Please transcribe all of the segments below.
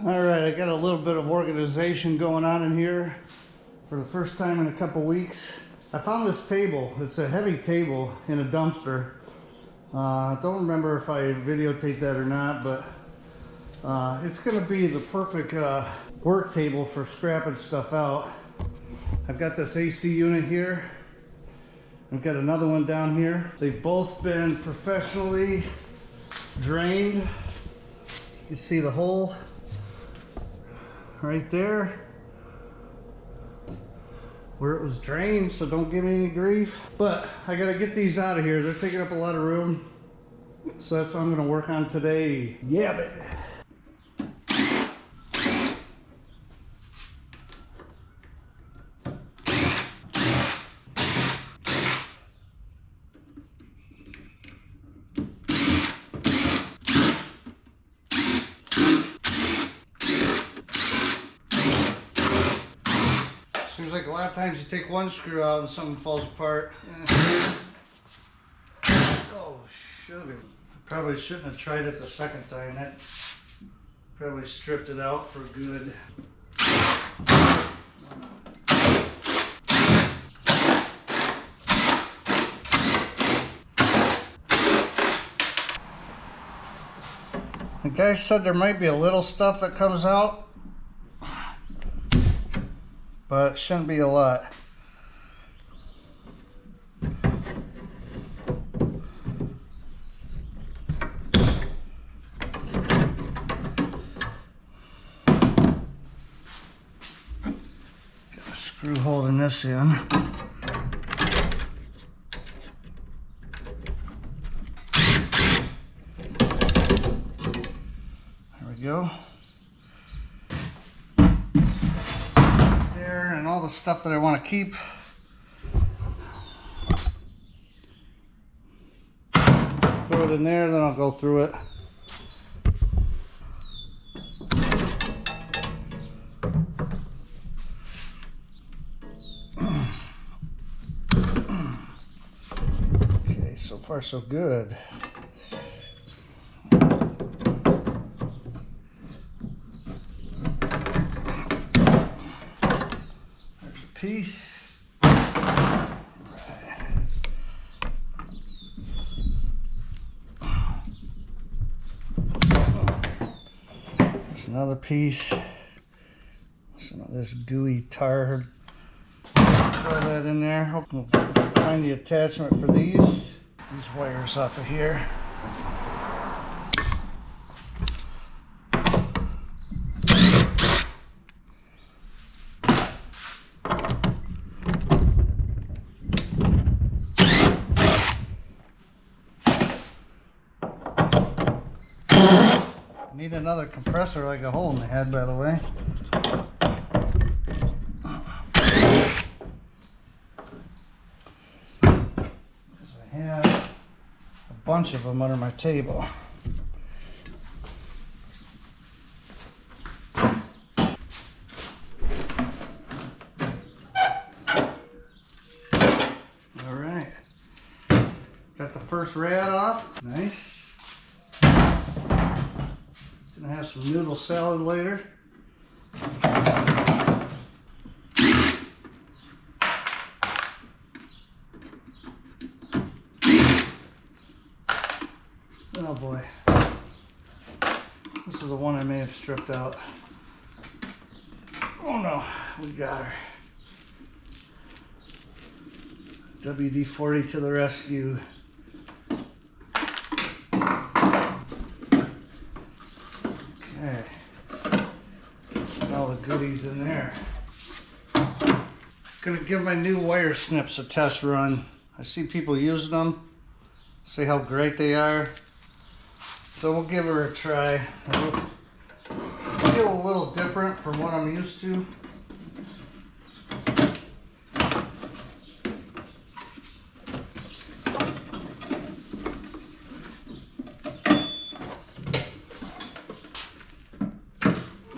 All right, I got a little bit of organization going on in here for the first time in a couple weeks. I found this table. It's a heavy table in a dumpster. I don't remember if I videotaped that or not, but it's gonna be the perfect work table for scrapping stuff out. I've got this AC unit here. I've got another one down here. They've both been professionally drained. You see the hole right there where it was drained, so don't give me any grief. But I gotta get these out of here. They're taking up a lot of room. So that's what I'm gonna work on today. Yeah, baby. Seems like a lot of times you take one screw out and something falls apart. Oh, sugar. Probably shouldn't have tried it the second time. That probably stripped it out for good. The guy said there might be a little stuff that comes out, but it shouldn't be a lot. Got a screw holding this in. There we go. There, and all the stuff that I want to keep. Throw it in there, then I'll go through it. Okay, so far so good. There's a piece. Another piece. Some of this gooey tar. Throw that in there. Hope we'll find the attachment for these wires off of here. Need another compressor like a hole in the head, by the way. Because I have a bunch of them under my table. All right. Got the first rad off. Nice. Gonna have some noodle salad later. Oh boy. This is the one I may have stripped out. Oh no, we got her. WD-40 to the rescue. Okay, all the goodies in there. Gonna give my new wire snips a test run. I see people using them, see how great they are. So we'll give her a try. It'll feel a little different from what I'm used to.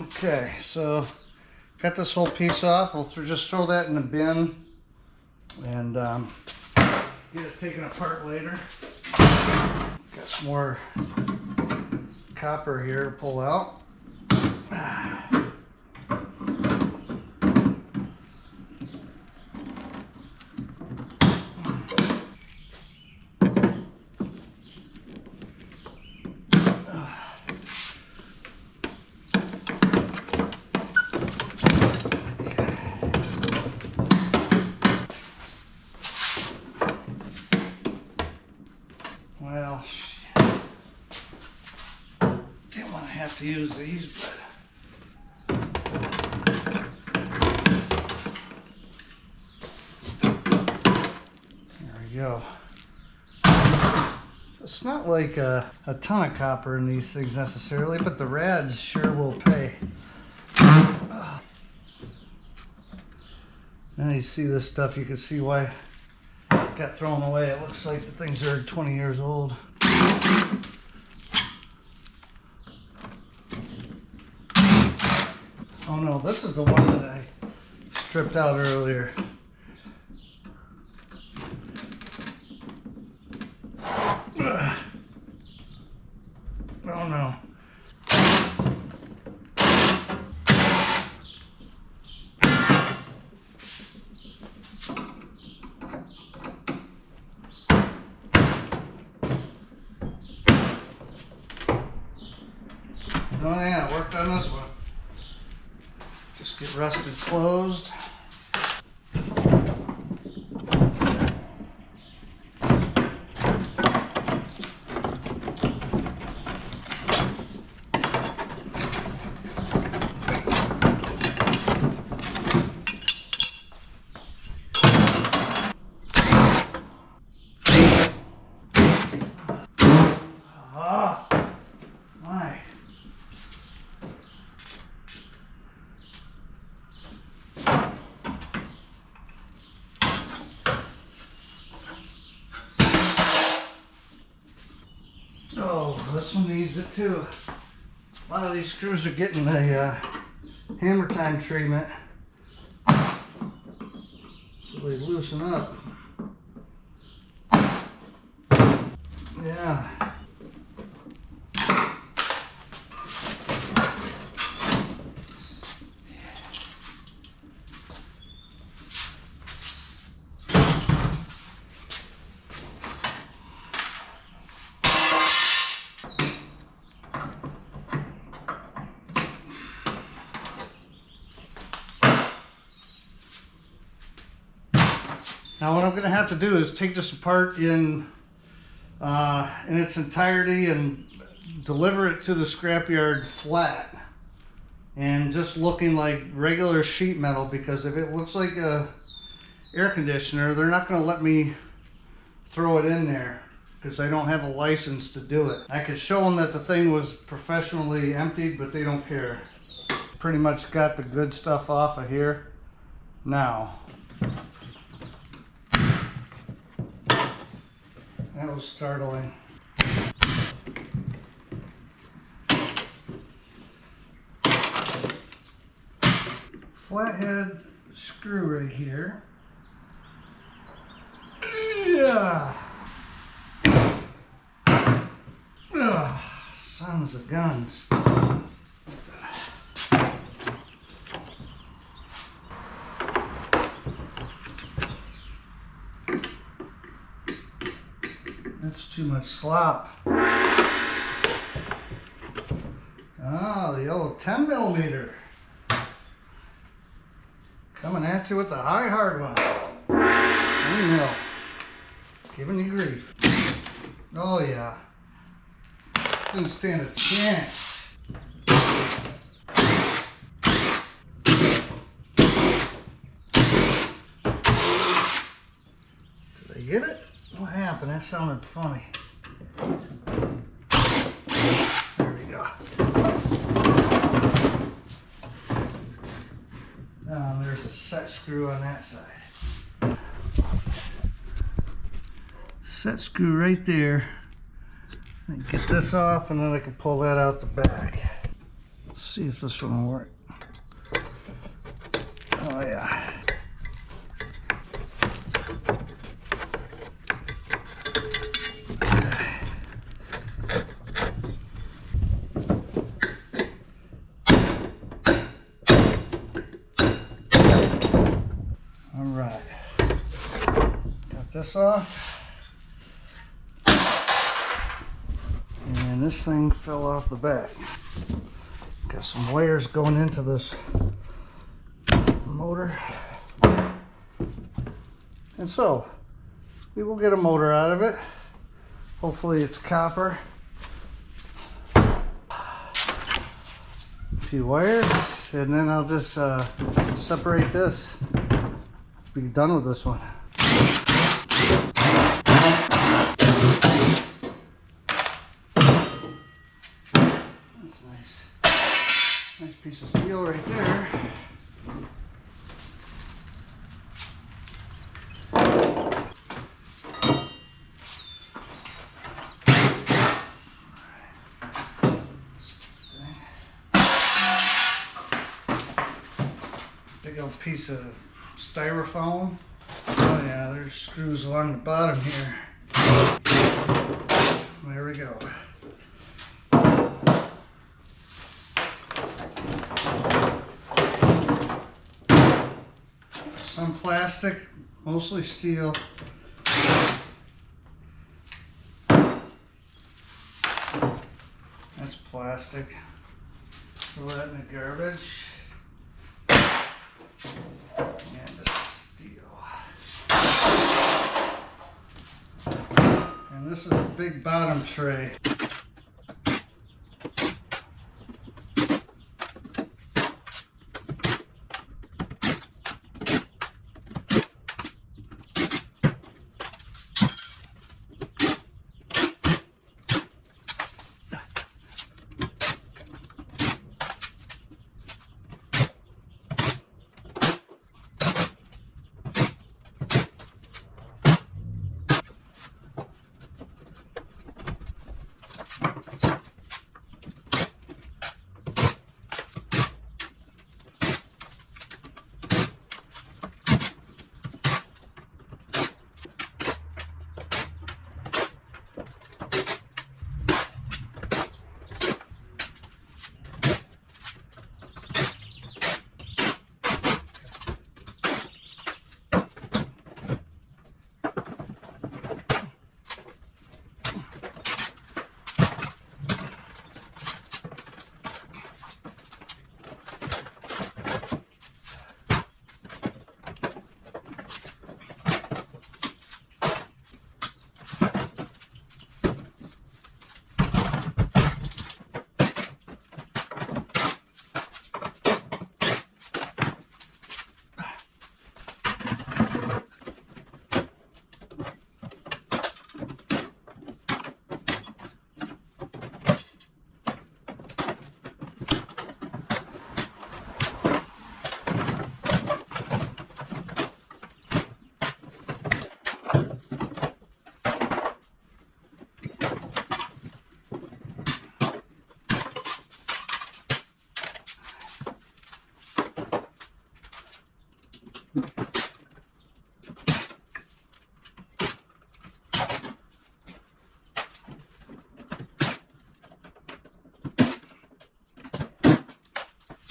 Okay, so got this whole piece off. We'll just throw that in the bin and get it taken apart later. Got some more copper here to pull out. to use these, but there we go. It's not like a ton of copper in these things necessarily, but the rads sure will pay. Now you see this stuff, you can see why it got thrown away. It looks like the things are 20 years old. Oh no, this is the one that I stripped out earlier. Oh no. Oh yeah, worked on this one. Just get rusted closed. Oh, this one needs it too. A lot of these screws are getting a hammer time treatment, so they loosen up. Yeah. Now what I'm going to have to do is take this apart in its entirety and deliver it to the scrapyard flat and just looking like regular sheet metal, because if it looks like a air conditioner, they're not going to let me throw it in there because I don't have a license to do it. I could show them that the thing was professionally emptied, but they don't care. Pretty much got the good stuff off of here now. That was startling. Flathead screw right here. Yeah. Ugh, sons of guns. That's too much slop. Ah, the old 10 millimeter. Coming at you with the high hard one. 10 mil. Giving you grief. Oh yeah. Didn't stand a chance. Did they get it? What happened? That sounded funny. There we go. There's a set screw on that side. Set screw right there. Get this off and then I can pull that out the back. Let's see if this one will work. Oh yeah. Alright. Got this off. And this thing fell off the back. Got some wires going into this motor. And so, we will get a motor out of it. Hopefully it's copper. few wires, and then I'll just separate this. Be done with this one. That's nice. Nice piece of steel right there. Big old piece of styrofoam. Oh yeah, there's screws along the bottom here. There we go. Some plastic, mostly steel. That's plastic. Throw that in the garbage. And the steel. And this is a big bottom tray.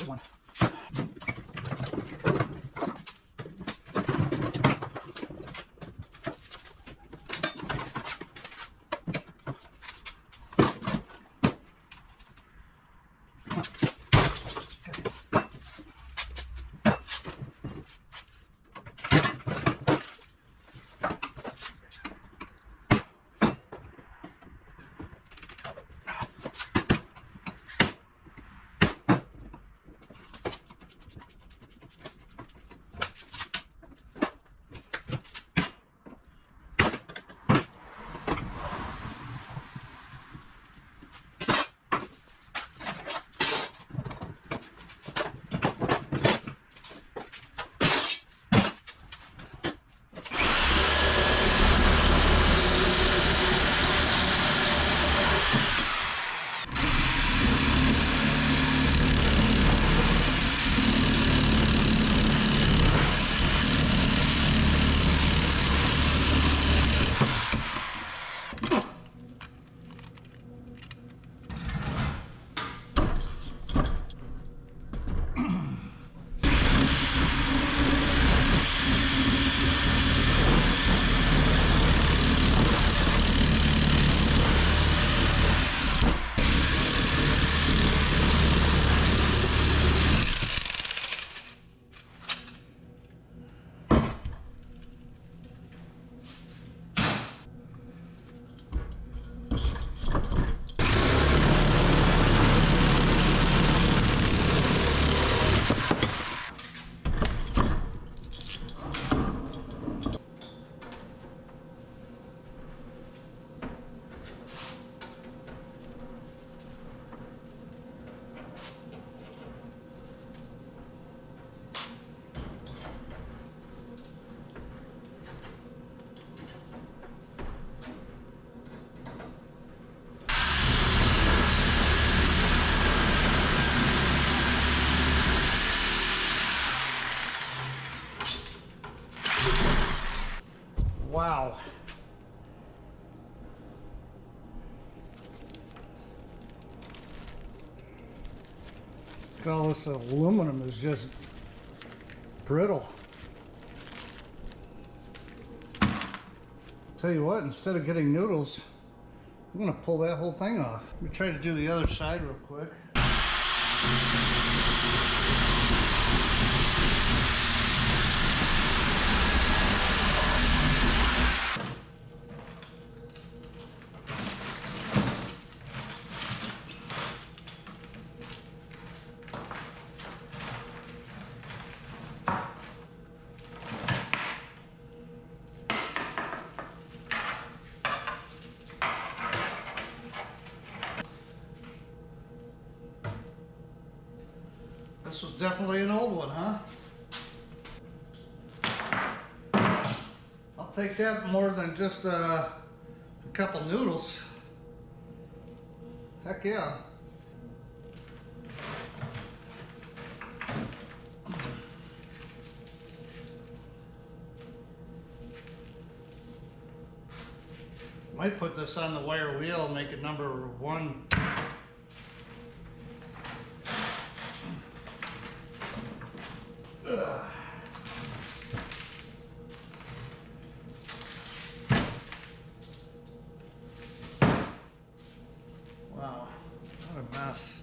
One. Wow. All this aluminum is just brittle. Tell you what, instead of getting noodles, I'm gonna pull that whole thing off. Let me try to do the other side real quick. This was definitely an old one, huh? I'll take that more than just a couple noodles. Heck yeah. Might put this on the wire wheel and make it number 1. Wow, what a mess.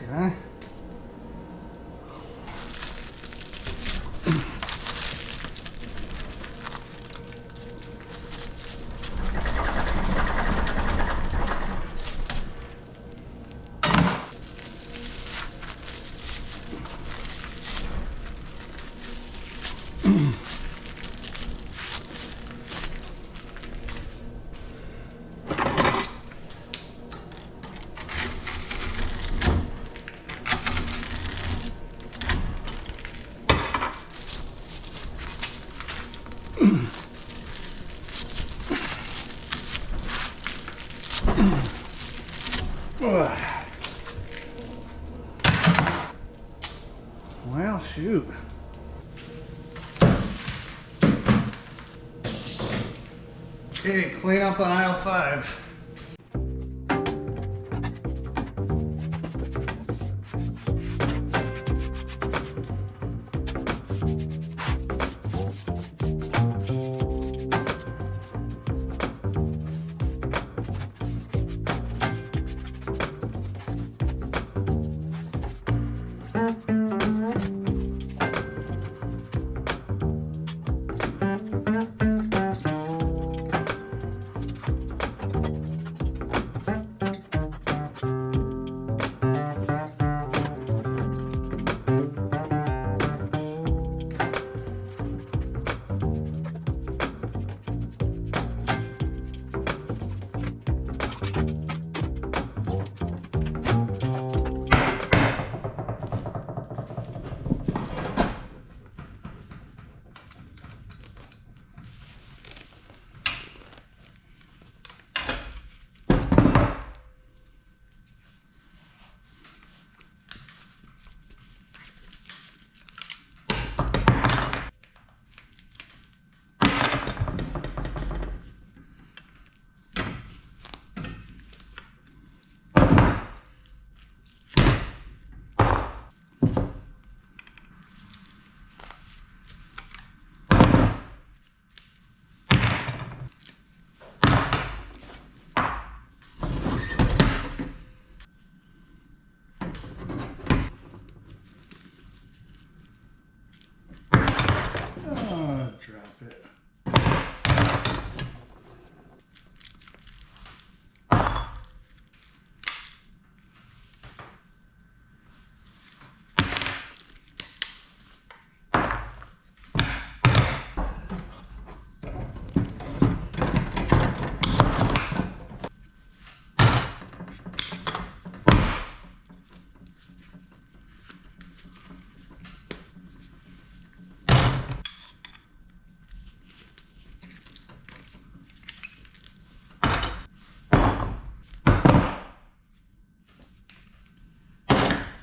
Okay. Well, shoot. Okay, clean up on aisle 5.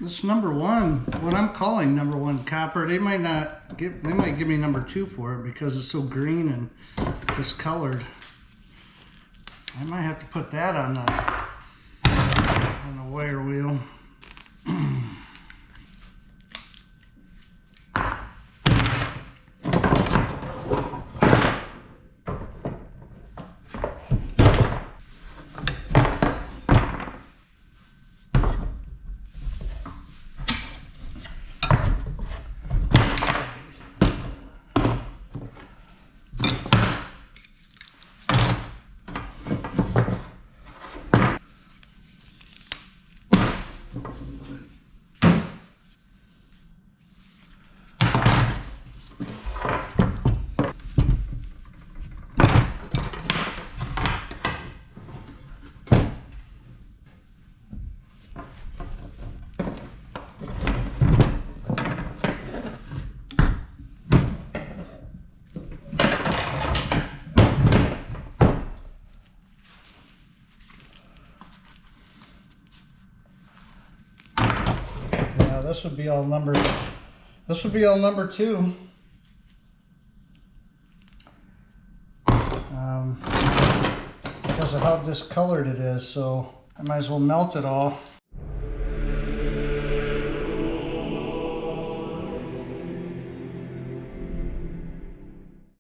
this number one, what I'm calling number one copper, they might give me number two for it because it's so green and discolored. I might have to put that on the wire wheel. This would be all number two. Because of how discolored it is, so I might as well melt it all.